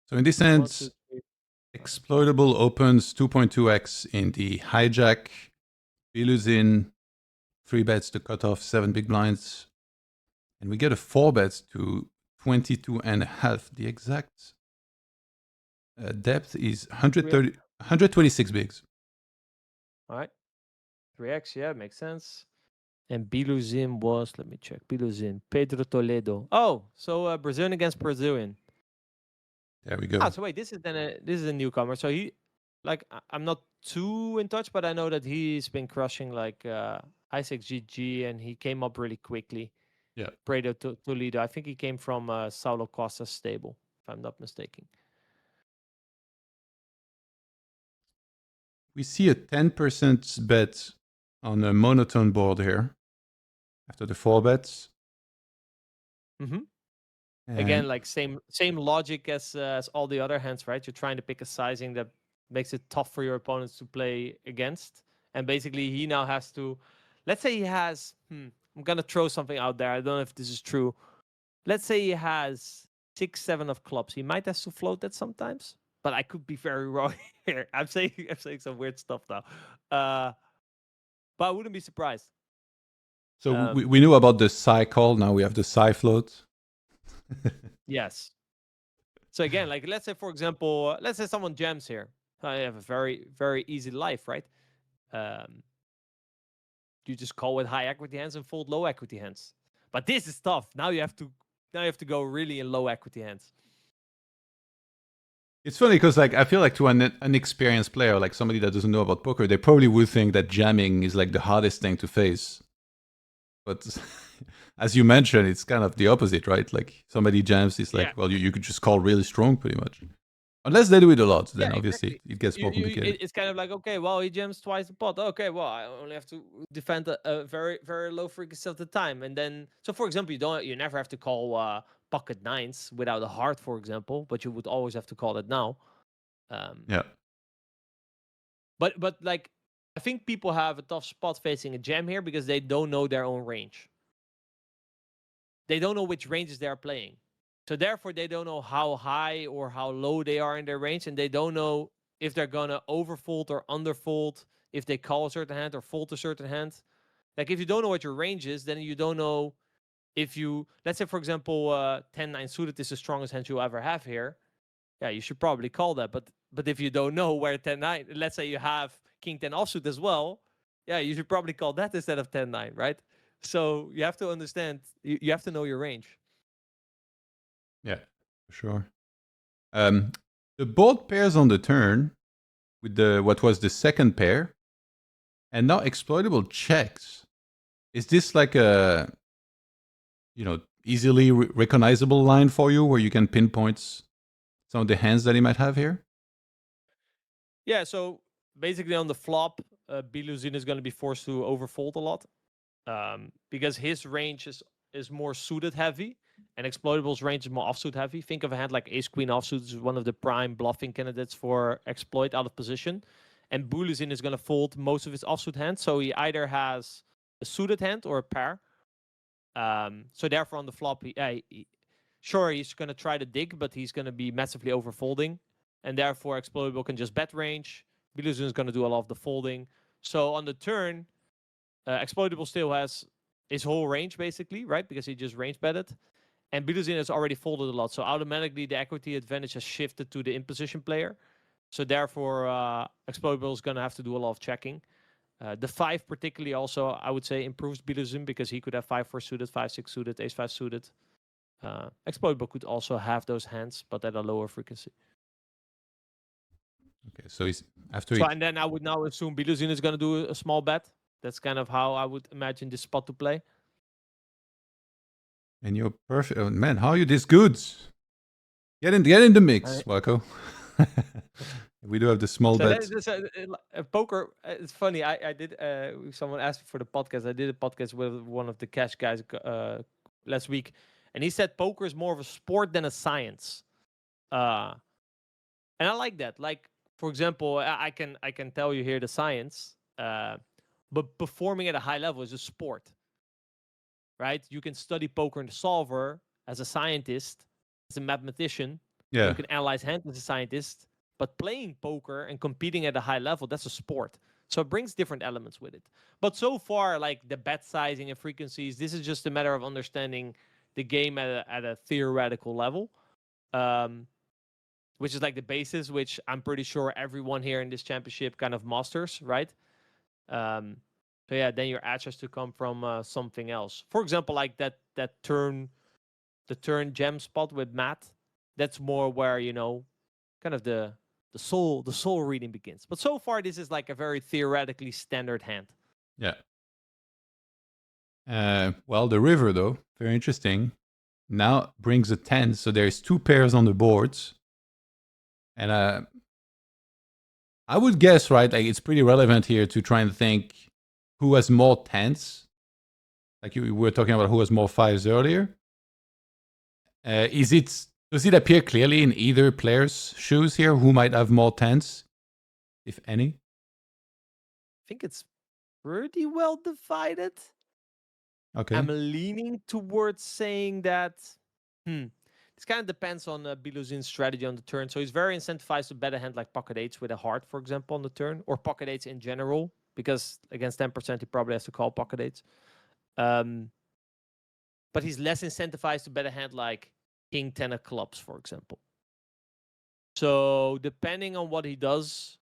So in this One, end, two, three. Exploitable opens 2.2x in the hijack. Biluzin 3 bets to cut off 7 big blinds. And we get a 4 bets to 22.5. The exact depth is 126 bigs. All right. 3x, yeah, makes sense. And Biluzin was, let me check. Biluzin, Pedro Toledo. Oh, so Brazilian against Brazilian. There we go. Ah, so wait, this is a newcomer. So he, like, I'm not too in touch, but I know that he's been crushing like Isaac GG, and he came up really quickly. Yeah. Pedro Toledo. I think he came from Saulo Costa's stable, if I'm not mistaken. We see a 10% bet on a monotone board here after the 4 bets. Mm-hmm. And Again, like same logic as all the other hands, right? You're trying to pick a sizing that makes it tough for your opponents to play against. And basically, he now has to, let's say he has, I'm going to throw something out there. I don't know if this is true. Let's say he has 6, 7 of clubs. He might have to float that sometimes, but I could be very wrong here. I'm saying some weird stuff now. But I wouldn't be surprised. so we knew about the psi call. Now we have the psi float. Yes. So again, like let's say, for example, let's say someone jams here. I have a very, very easy life, right? You just call with high equity hands and fold low equity hands. But this is tough. Now you have to go really in low equity hands. It's funny because like I feel like to an inexperienced player, like somebody that doesn't know about poker, they probably would think that jamming is like the hardest thing to face. But as you mentioned, it's kind of the opposite, right? Like somebody jams, it's like, well, you could just call really strong pretty much. Unless they do it a lot, then obviously exactly. it gets more complicated. It's kind of like, okay, well, he jams twice the pot. Okay, well, I only have to defend a very, very low frequency of the time. And then, so for example, you never have to call pocket nines without a heart, for example, but you would always have to call it now. Yeah. But like, I think people have a tough spot facing a jam here because they don't know their own range. They don't know which ranges they are playing. So therefore, they don't know how high or how low they are in their range, and they don't know if they're gonna overfold or underfold, if they call a certain hand or fold a certain hand. Like if you don't know what your range is, then you don't know if you, let's say for example, 10-9 suited is the strongest hand you ever have here. Yeah, you should probably call that. But if you don't know where 10-9, let's say you have King 10 offsuit as well, yeah, you should probably call that instead of 10-9, right? So you have to understand, you have to know your range. Yeah, for sure. The board pairs on the turn with the what was the second pair, and now exploitable checks. Is this like a easily recognizable line for you where you can pinpoint some of the hands that he might have here? Yeah, so basically on the flop, Biluzin is going to be forced to overfold a lot because his range is more suited heavy, and Exploitable's range is more offsuit heavy. Think of a hand like Ace Queen offsuit is one of the prime bluffing candidates for exploit out of position, and Biluzin is going to fold most of his offsuit hands, so he either has a suited hand or a pair. So therefore on the flop, sure, he's going to try to dig, but he's going to be massively overfolding. And therefore, Exploitable can just bet range. Biluzin is going to do a lot of the folding. So on the turn, Exploitable still has his whole range, basically, right? Because he just range betted. And Biluzin has already folded a lot. So automatically, the equity advantage has shifted to the in-position player. So therefore, Exploitable is going to have to do a lot of checking. The 5 particularly also, I would say, improves Biluzin because he could have 5-4 suited, 5-6 suited, ace-5 suited. Exploitable could also have those hands, but at a lower frequency. Okay, so he's And then I would now assume Biluzin is going to do a small bet. That's kind of how I would imagine this spot to play. And you're perfect. Oh, man, how are you this good? Get in the mix, TheWakko. We do have the small bet. Poker, it's funny. I did, someone asked me for the podcast. I did a podcast with one of the cash guys last week. And he said poker is more of a sport than a science. And I like that. Like, for example, I can tell you here the science, but performing at a high level is a sport, right? You can study poker in the solver as a scientist, as a mathematician, Yeah. You can analyze hand as a scientist, but playing poker and competing at a high level, that's a sport. So it brings different elements with it. But so far, like the bet sizing and frequencies, this is just a matter of understanding the game at a theoretical level, which is like the basis, which I'm pretty sure everyone here in this championship kind of masters, right? So yeah, then your edge has to come from something else. For example, like the turn gem spot with Matt. That's more where kind of the soul reading begins. But so far, this is like a very theoretically standard hand. Yeah. Well, the river though, very interesting. Now brings a 10, so there's 2 pairs on the boards, and I would guess, right, like it's pretty relevant here to try and think who has more 10s. Like we were talking about who has more 5s earlier. Does it appear clearly in either player's shoes here who might have more 10s, if any? I think it's pretty well divided. Okay. I'm leaning towards saying that. This kind of depends on Biluzin's strategy on the turn. So he's very incentivized to bet a hand like pocket eights with a heart, for example, on the turn, or pocket eights in general, because against 10% he probably has to call pocket eights. But he's less incentivized to bet a hand like king 10 of clubs, for example. So depending on what he does,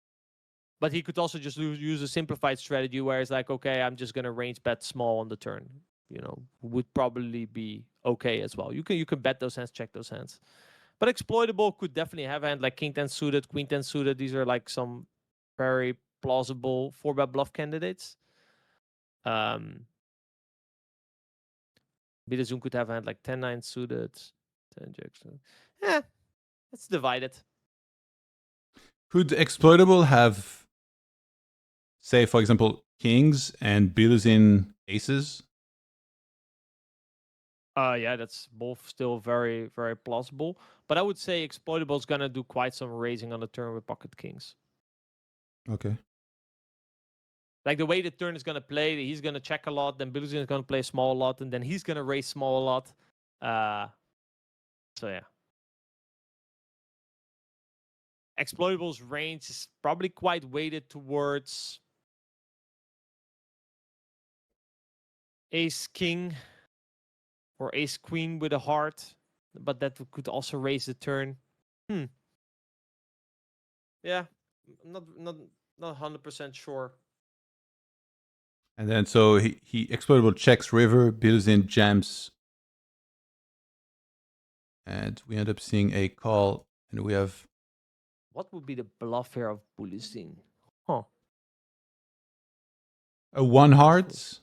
but he could also just use a simplified strategy where it's like, okay, I'm just gonna range bet small on the turn. Would probably be okay as well. You can bet those hands, check those hands. But exploitable could definitely have a hand like king 10 suited, queen 10 suited. These are like some very plausible 4-bet bluff candidates. Biluzin could have a hand like 10-9 suited, 10 jacks. It's divided. Could exploitable have, say, for example, kings and Biluzin aces? Yeah, that's both still very, very plausible. But I would say exploitable is gonna do quite some raising on the turn with pocket kings. Okay. Like the way the turn is gonna play, he's gonna check a lot, then Biluzin is gonna play small a lot, and then he's gonna raise small a lot. So yeah. Exploitable's range is probably quite weighted towards ace king or ace queen with a heart, but that could also raise the turn. Yeah, not 100% sure. And then so he exploitable checks river, Biluzin jams, and we end up seeing a call, and we have. What would be the bluff here of Biluzin? Huh. A 1 heart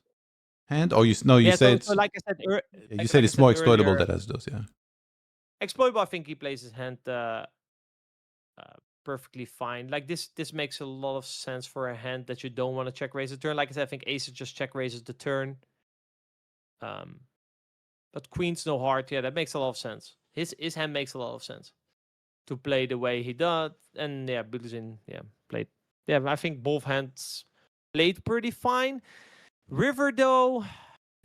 hand? Or you say it's. So like I said, You said it's more exploitable that has those, yeah. Exploitable, I think he plays his hand perfectly fine. Like this makes a lot of sense for a hand that you don't want to check raise the turn. Like I said, I think ace just check raises the turn. But queen's no heart. Yeah, that makes a lot of sense. His hand makes a lot of sense to play the way he does. And yeah, Biluzin, played. Yeah, I think both hands played pretty fine. River though,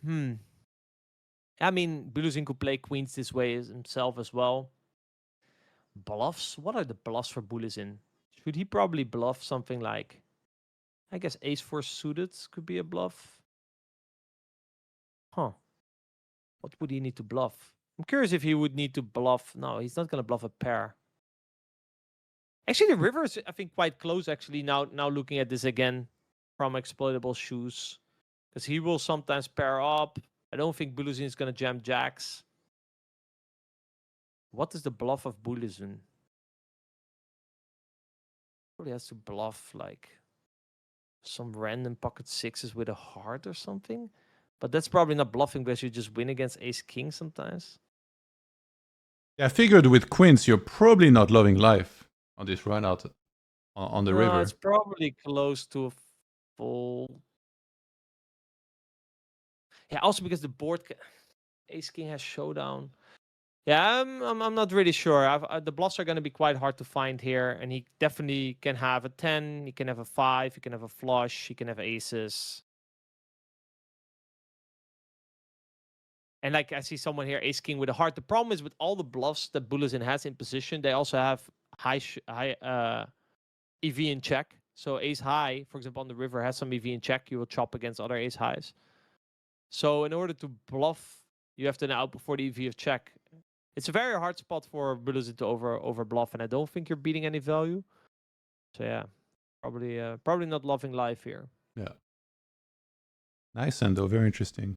I mean, Biluzin could play queens this way himself as well. Bluffs? What are the bluffs for Biluzin? Should he probably bluff something like, I guess ace 4 suited could be a bluff? Huh. What would he need to bluff? I'm curious if he would need to bluff. No, he's not going to bluff a pair. Actually, the river is, I think, quite close, actually, now looking at this again from exploitable shoes. Because he will sometimes pair up. I don't think Biluzin is going to jam jacks. What is the bluff of Biluzin? Probably has to bluff like some random pocket sixes with a heart or something. But that's probably not bluffing because you just win against ace king sometimes. Yeah, I figured with queens, you're probably not loving life on this run out on the river. It's probably close to a full. Yeah, also because the board ace king has showdown. Yeah, I'm not really sure. The bluffs are going to be quite hard to find here, and he definitely can have a 10. He can have a 5. He can have a flush. He can have aces. And like I see someone here, ace king with a heart. The problem is with all the bluffs that Biluzin has in position, they also have high EV in check. So ace high, for example, on the river has some EV in check. You will chop against other ace highs. So in order to bluff, you have to now outperform the EV of check. It's a very hard spot for Biluzin to over bluff, and I don't think you're beating any value. So yeah, probably not loving life here. Yeah. Nice, Endo. Very interesting.